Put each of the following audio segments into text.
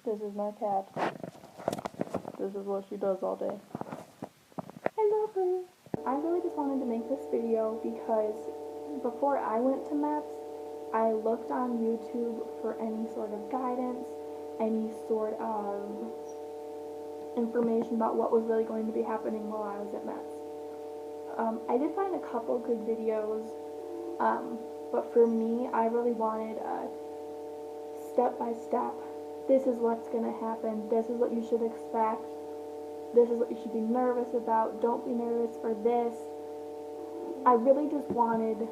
This is my cat. This is what she does all day. I love her. I really just wanted to make this video because before I went to MEPS, I looked on YouTube for any sort of guidance, any sort of information about what was really going to be happening while I was at MEPS. I did find a couple good videos, but for me, I really wanted a step-by-step, this is what's going to happen, this is what you should expect, this is what you should be nervous about, don't be nervous for this. I really just wanted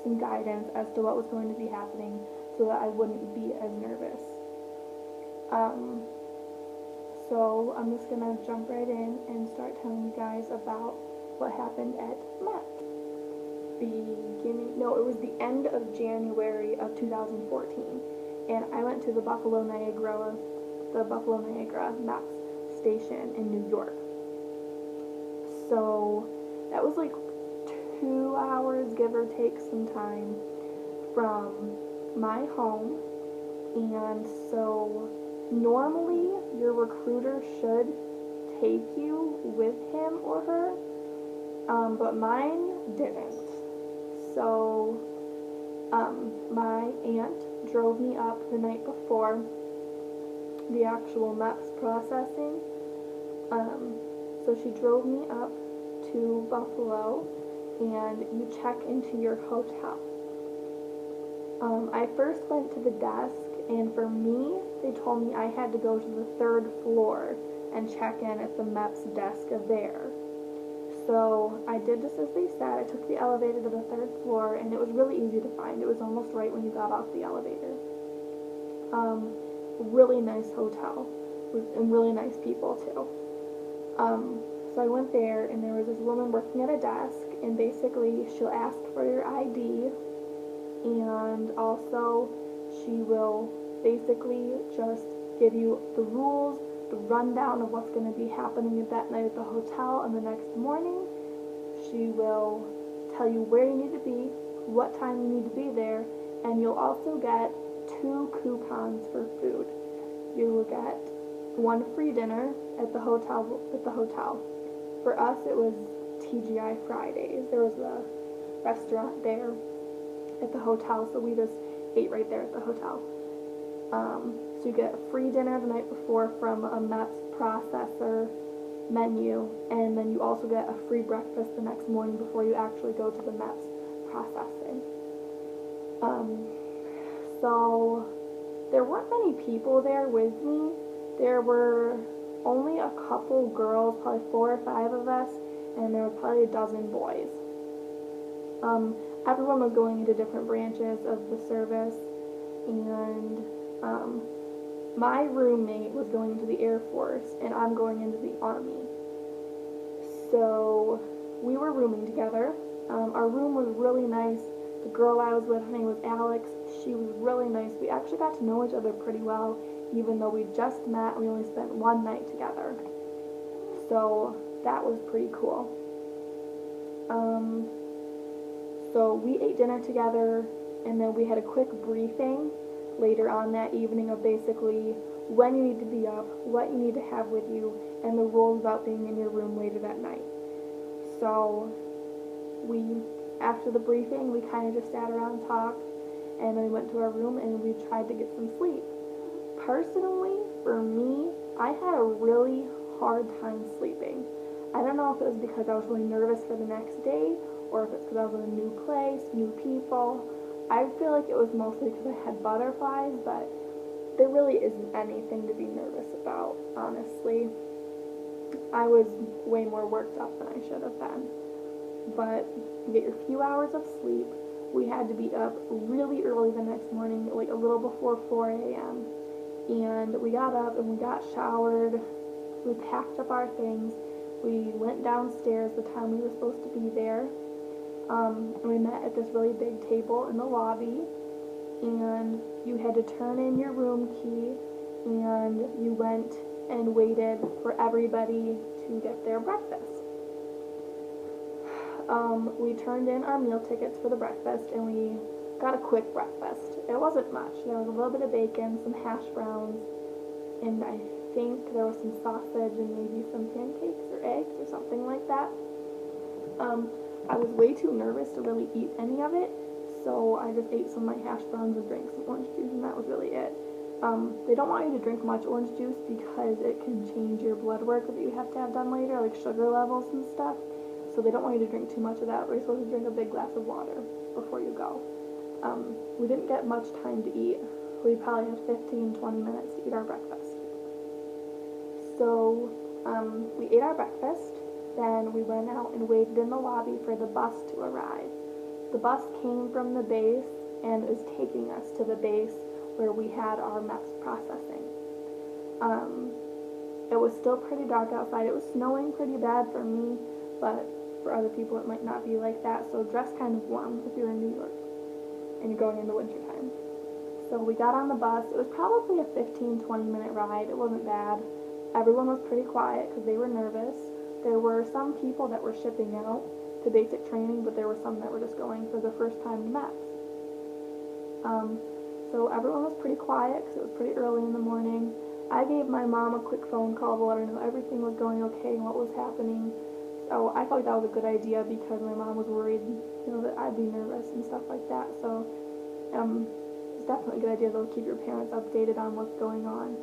some guidance as to what was going to be happening so that I wouldn't be as nervous. So I'm just going to jump right in and start telling you guys about what happened at MEPS. It was the end of January of 2014, and I went to the Buffalo Niagara MEPS station in New York. So that was like 2 hours, give or take some time, from my home. And so normally your recruiter should take you with him or her, but mine didn't. So my aunt drove me up the night before the actual MEPS processing. So she drove me up to Buffalo, and you check into your hotel. I first went to the desk, and for me, they told me I had to go to the 3rd floor and check in at the MEPS desk there. So I did just as they said. I took the elevator to the 3rd floor, and it was really easy to find. It was almost right when you got off the elevator. Really nice hotel, and really nice people too. So I went there, and there was this woman working at a desk, and basically she'll ask for your ID, and also she will basically just give you the rules, the rundown of what's going to be happening that night at the hotel, and the next morning she will tell you where you need to be, what time you need to be there, and you'll also get 2 coupons for food. You will get 1 free dinner at the hotel. For us, it was TGI Fridays. There was a restaurant there at the hotel, so we just ate right there at the hotel. So you get a free dinner the night before from a MEPS processor menu, and then you also get a free breakfast the next morning before you actually go to the MEPS processing. So there weren't many people there with me. There were only a couple girls, probably 4 or 5 of us, and there were probably a dozen boys. Everyone was going into different branches of the service, and my roommate was going into the Air Force, and I'm going into the Army. So we were rooming together. Our room was really nice. The girl I was with, her name was Alex. She was really nice. We actually got to know each other pretty well, even though we just met. We only spent 1 night together. So that was pretty cool. So we ate dinner together, and then we had a quick briefing later on that evening of basically when you need to be up, what you need to have with you, and the rules about being in your room later that night. So after the briefing, we kind of just sat around and talked, and then we went to our room and we tried to get some sleep. Personally, for me, I had a really hard time sleeping. I don't know if it was because I was really nervous for the next day, or if it's because I was in a new place, new people. I feel like it was mostly because I had butterflies, but there really isn't anything to be nervous about, honestly. I was way more worked up than I should have been. But you get your few hours of sleep. We had to be up really early the next morning, like a little before 4 a.m. And we got up and we got showered. We packed up our things. We went downstairs the time we were supposed to be there. We met at this really big table in the lobby, and you had to turn in your room key, and you went and waited for everybody to get their breakfast. We turned in our meal tickets for the breakfast, and we got a quick breakfast. It wasn't much. There was a little bit of bacon, some hash browns, and I think there was some sausage and maybe some pancakes or eggs or something like that. I was way too nervous to really eat any of it, so I just ate some of my hash browns and drank some orange juice, and that was really it. They don't want you to drink much orange juice because it can change your blood work that you have to have done later, like sugar levels and stuff. So they don't want you to drink too much of that, but you're supposed to drink a big glass of water before you go. We didn't get much time to eat. We probably had 15-20 minutes to eat our breakfast. So we ate our breakfast, then we went out and waited in the lobby for the bus to arrive. The bus came from the base and is taking us to the base where we had our MEPS processing. It was still pretty dark outside. It was snowing pretty bad for me, but for other people it might not be like that, so dress kind of warm if you're in New York and you're going in the winter time. So we got on the bus. It was probably a 15-20 minute ride. It wasn't bad. Everyone was pretty quiet because they were nervous. There were some people that were shipping out to basic training, but there were some that were just going for the first time to MEPS. So everyone was pretty quiet because it was pretty early in the morning. I gave my mom a quick phone call to let her know everything was going okay and what was happening. So I felt like that was a good idea because my mom was worried, that I'd be nervous and stuff like that. So it's definitely a good idea though to keep your parents updated on what's going on.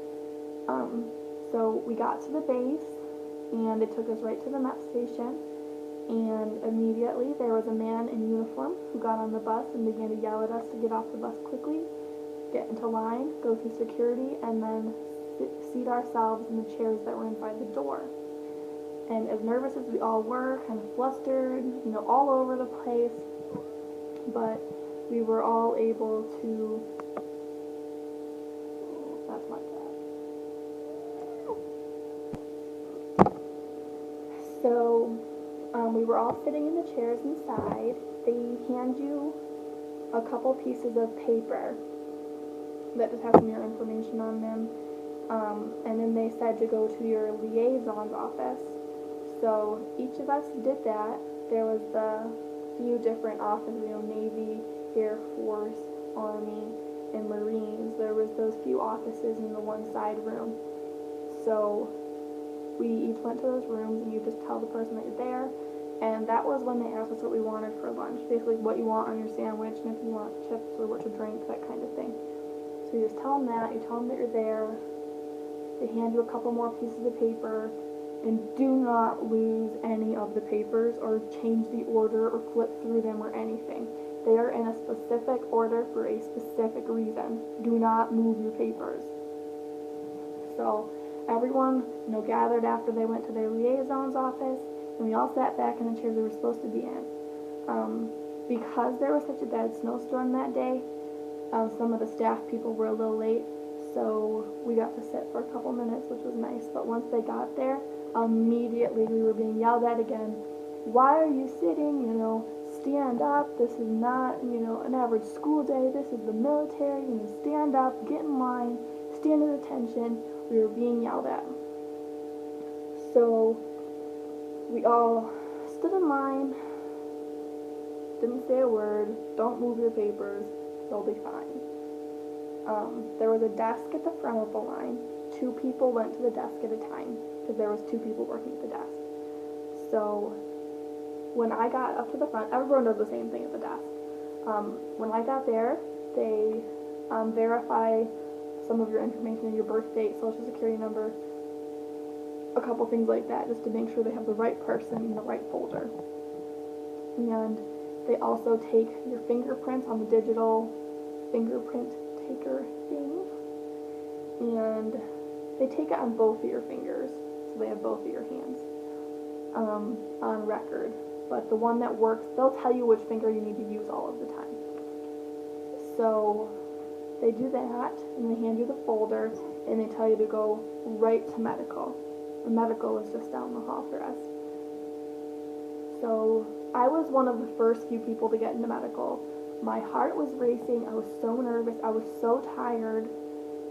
So we got to the base and it took us right to the MEPS station. And immediately there was a man in uniform who got on the bus and began to yell at us to get off the bus quickly, get into line, go through security, and then seat ourselves in the chairs that were inside the door. And as nervous as we all were, kind of flustered, all over the place, but we were all able to, that's my cat. So, we were all sitting in the chairs inside. They hand you a couple pieces of paper that just have some of your information on them. And then they said to go to your liaison's office. So each of us did that. There was the few different offices, Navy, Air Force, Army, and Marines. There was those few offices in the one side room. So we each went to those rooms and you just tell the person that you're there. And that was when they asked us what we wanted for lunch. Basically what you want on your sandwich and if you want chips or what to drink, that kind of thing. So you just tell them that, you tell them that you're there. They hand you a couple more pieces of paper. And do not lose any of the papers or change the order or flip through them or anything. They are in a specific order for a specific reason. Do not move your papers. So everyone, gathered after they went to their liaison's office, and we all sat back in the chairs we were supposed to be in. Because there was such a bad snowstorm that day, some of the staff people were a little late, so we got to sit for a couple minutes, which was nice. But once they got there, immediately we were being yelled at again. Why are you sitting? Stand up. This is not, an average school day. This is the military. Stand up, get in line, stand at attention. We were being yelled at. So we all stood in line, didn't say a word, don't move your papers, they'll be fine. There was a desk at the front of the line. 2 people went to the desk at a time because there was 2 people working at the desk. So when I got up to the front, everyone does the same thing at the desk. When I got there, they verify some of your information, your birth date, social security number, a couple things like that, just to make sure they have the right person in the right folder. And they also take your fingerprints on the digital fingerprint taker thing, and they take it on both of your fingers, so they have both of your hands on record. But the one that works, they'll tell you which finger you need to use all of the time. So they do that, and they hand you the folder, and they tell you to go right to medical. The medical is just down the hall for us. So I was one of the first few people to get into medical. My heart was racing. I was so nervous. I was so tired,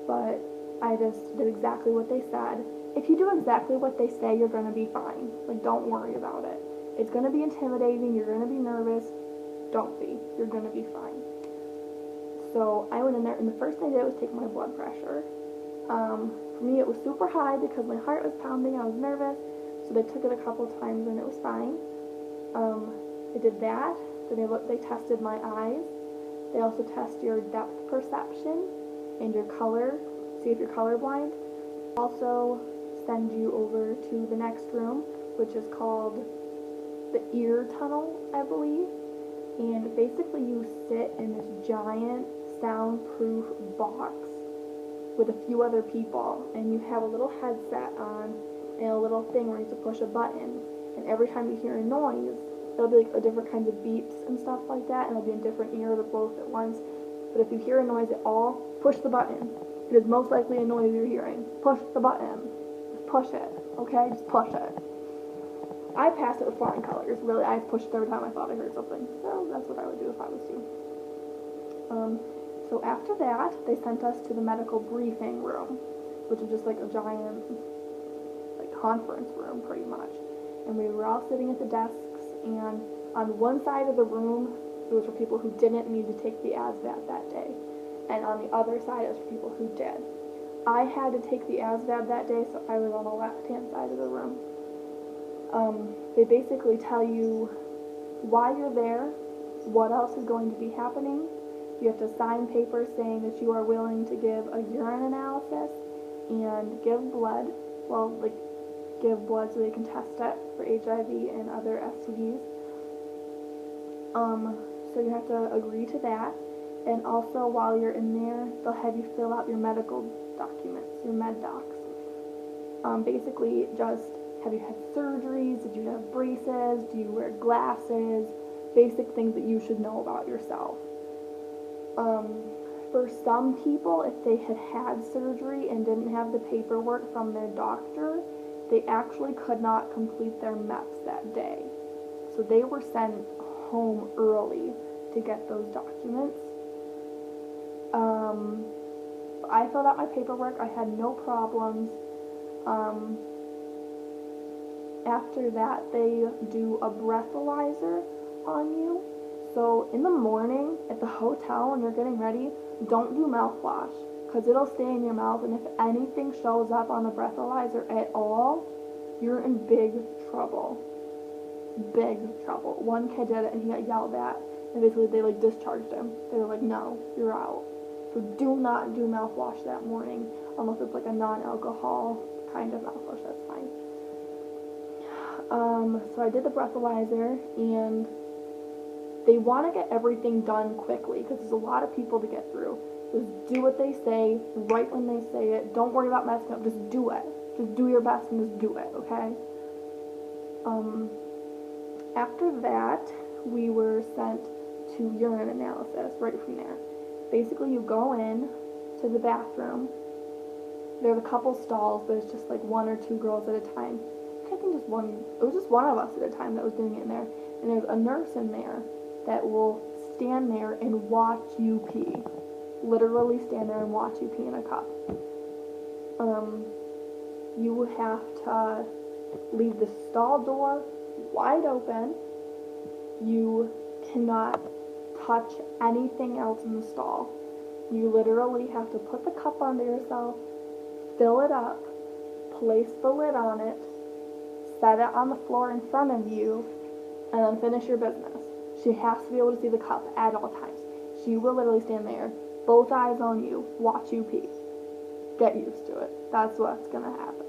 but I just did exactly what they said. If you do exactly what they say, you're going to be fine. Don't worry about it. It's going to be intimidating. You're going to be nervous. Don't be. You're going to be fine. So I went in there, and the first thing they did was take my blood pressure. For me, it was super high because my heart was pounding. I was nervous, so they took it a couple times and it was fine. They did that. Then they tested my eyes. They also test your depth perception and your color, see if you're colorblind. Also send you over to the next room, which is called the ear tunnel, I believe. And basically you sit in this giant soundproof box with a few other people, and you have a little headset on and a little thing where you have to push a button, and every time you hear a noise, there'll be like a different kinds of beeps and stuff like that, and it'll be in different ears or both at once. But if you hear a noise at all, push the button. It is most likely a noise you're hearing. Push the button. Just push it, okay? Just push it. I passed it with flying colors. Really, I pushed it every time I thought I heard something. So that's what I would do if I was you. So after that, they sent us to the medical briefing room, which is just like a giant conference room pretty much. And we were all sitting at the desks, and on one side of the room, it was for people who didn't need to take the ASVAB that day. And on the other side, it was for people who did. I had to take the ASVAB that day, so I was on the left-hand side of the room. They basically tell you why you're there, what else is going to be happening. You have to sign papers saying that you are willing to give a urine analysis and give blood. Well, give blood so they can test it for HIV and other STDs. So you have to agree to that. And also, while you're in there, they'll have you fill out your medical documents, your med docs. Basically, just have you had surgeries? Did you have braces? Do you wear glasses? Basic things that you should know about yourself. For some people, if they had surgery and didn't have the paperwork from their doctor, they actually could not complete their MEPS that day. So they were sent home early to get those documents. I filled out my paperwork. I had no problems. After that, they do a breathalyzer on you. So in the morning at the hotel when you're getting ready, don't do mouthwash because it'll stay in your mouth, and if anything shows up on the breathalyzer at all, you're in big trouble. Big trouble. One kid did it and he got yelled at, and basically they discharged him. They were like, no, you're out. So do not do mouthwash that morning unless it's a non-alcohol kind of mouthwash. That's fine. So I did the breathalyzer, and they want to get everything done quickly because there's a lot of people to get through. Just do what they say, right when they say it. Don't worry about messing up. Just do it. Just do your best and just do it, okay? After that, we were sent to urine analysis right from there. Basically, you go in to the bathroom. There's a couple stalls, but it's just one or two girls at a time. I think it was just one of us at a time that was doing it in there. And there's a nurse in there that will stand there and watch you pee. Literally stand there and watch you pee in a cup. You have to leave the stall door wide open. You cannot touch anything else in the stall. You literally have to put the cup under yourself, fill it up, place the lid on it, set it on the floor in front of you, and then finish your business. She has to be able to see the cup at all times. She will literally stand there, both eyes on you, watch you pee. Get used to it. That's what's going to happen.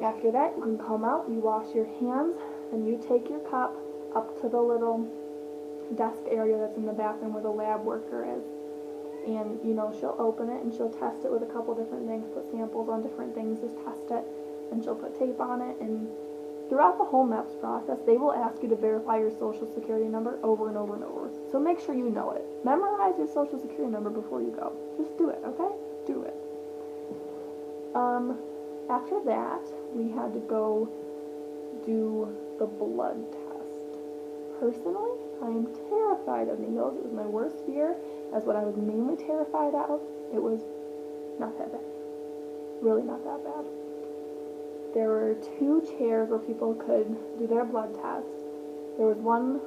After that, you can come out, you wash your hands, and you take your cup up to the little desk area that's in the bathroom where the lab worker is. And, she'll open it and she'll test it with a couple different things, put samples on different things, just test it, and she'll put tape on it. And throughout the whole MEPS process, they will ask you to verify your social security number over and over and over. So make sure you know it. Memorize your social security number before you go. Just do it, okay? Do it. After that, we had to go do the blood test. Personally, I am terrified of needles. It was my worst fear. That's what I was mainly terrified of. It was not that bad. Really not that bad. There were 2 chairs where people could do their blood test. There was one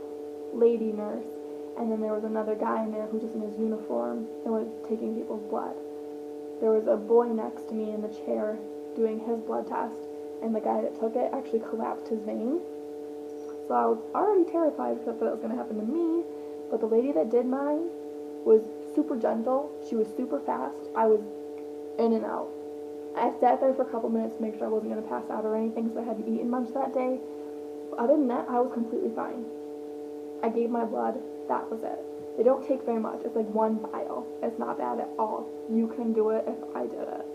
lady nurse, and then there was another guy in there who was just in his uniform and was taking people's blood. there was a boy next to me in the chair doing his blood test, and the guy that took it actually collapsed his vein. So I was already terrified because I thought it was going to happen to me, but the lady that did mine was super gentle. She was super fast. I was in and out. I sat there for a couple minutes to make sure I wasn't going to pass out or anything because I hadn't eaten much that day. But other than that, I was completely fine. I gave my blood. That was it. They don't take very much. It's like 1 vial. It's not bad at all. You can do it if I did it.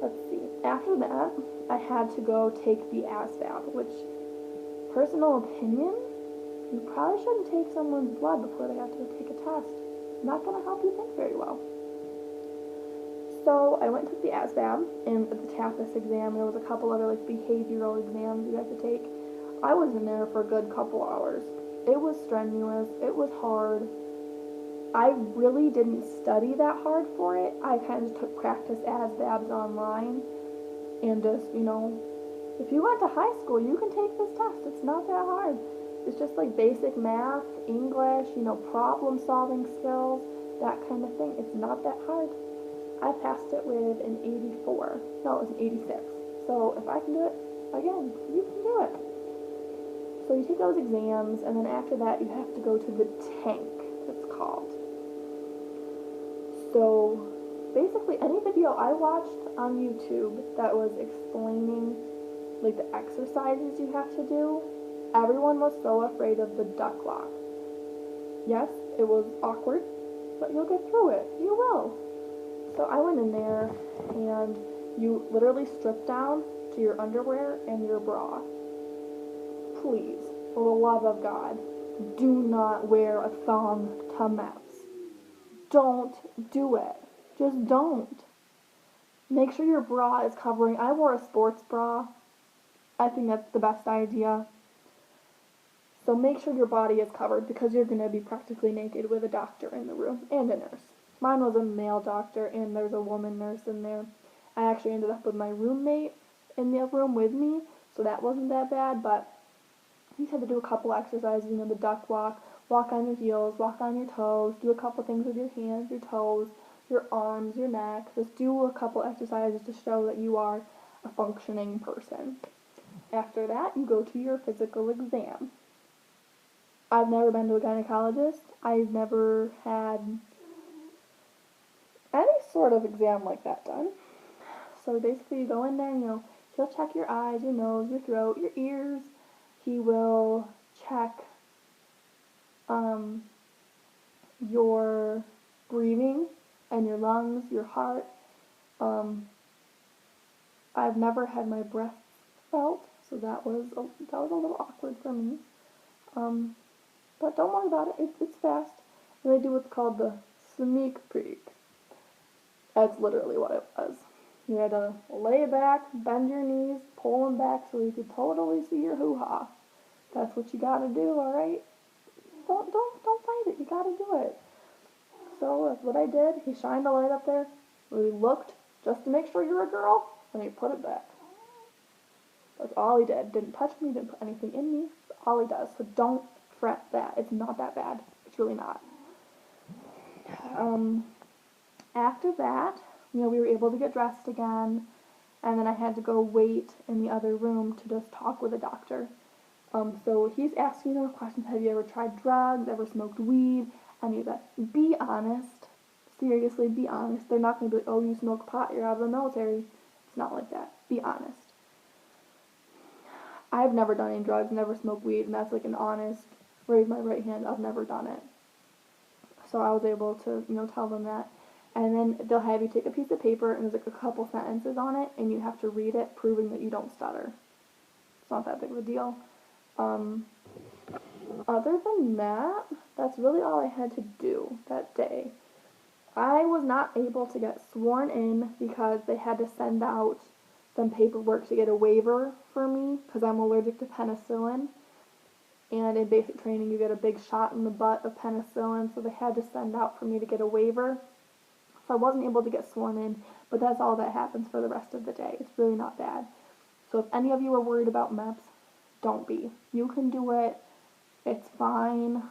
Let's see. After that, I had to go take the ASVAB, which, personal opinion, you probably shouldn't take someone's blood before they have to go take a test. Not going to help you think very well. So I went and took the ASVAB, and at the TAFIS exam, there was a couple other like behavioral exams you had to take. I was in there for a good couple hours. It was strenuous. It was hard. I really didn't study that hard for it. I kind of just took practice ASVABs online, and just, you know, if you went to high school, you can take this test. It's not that hard. It's just like basic math, English, you know, problem-solving skills, that kind of thing. It's not that hard. I passed it with an 84. No, it was an 86. So if I can do it, again, you can do it. So you take those exams, and then after that, you have to go to the tank, it's called. So basically, any video I watched on YouTube that was explaining like the exercises you have to do, everyone was so afraid of the duck walk. Yes, it was awkward, but you'll get through it. You will. So I went in there, and you literally strip down to your underwear and your bra. Please, for the love of God, do not wear a thong to MEPS. Don't do it. Just don't. Make sure your bra is covering. I wore a sports bra. I think that's the best idea. So make sure your body is covered because you're going to be practically naked with a doctor in the room and a nurse. Mine was a male doctor and there's a woman nurse in there. I actually ended up with my roommate in the room with me, so that wasn't that bad, but you just had to do a couple exercises, you know, the duck walk, walk on your heels, walk on your toes, do a couple things with your hands, your toes, your arms, your neck. Just do a couple exercises to show that you are a functioning person. After that, you go to your physical exam. I've never been to a gynecologist. I've never had any sort of exam like that done. So basically you go in there and, you know, he'll check your eyes, your nose, your throat, your ears. He will check your breathing and your lungs, your heart. I've never had my breath felt, so that was a little awkward for me. But don't worry about it. It's fast. And they do what's called the sneak peek. That's literally what it was. You had to lay back, bend your knees, pull them back so you could totally see your hoo-ha. That's what you gotta do, alright? Don't fight it. You gotta do it. So that's what I did. He shined a light up there. We looked just to make sure you're a girl, and he put it back. That's all he did. Didn't touch me, didn't put anything in me. That's all he does. So don't fret that. It's not that bad. It's really not. After that, you know, we were able to get dressed again, and then I had to go wait in the other room to just talk with a doctor. So he's asking more questions. Have you ever tried drugs? Ever smoked weed? Any of that? Be honest. Seriously, be honest. They're not going to be like, oh, you smoke pot, you're out of the military. It's not like that. Be honest. I've never done any drugs, never smoked weed, and that's like an honest, raise my right hand, I've never done it. So I was able to, you know, tell them that. And then they'll have you take a piece of paper, and there's like a couple sentences on it, and you have to read it, proving that you don't stutter. It's not that big of a deal. Other than that, that's really all I had to do that day. I was not able to get sworn in because they had to send out some paperwork to get a waiver for me because I'm allergic to penicillin. And in basic training, you get a big shot in the butt of penicillin, so they had to send out for me to get a waiver. So I wasn't able to get sworn in, but that's all that happens for the rest of the day. It's really not bad. So if any of you are worried about MEPS, don't be. You can do it. It's fine.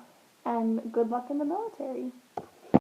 And good luck in the military.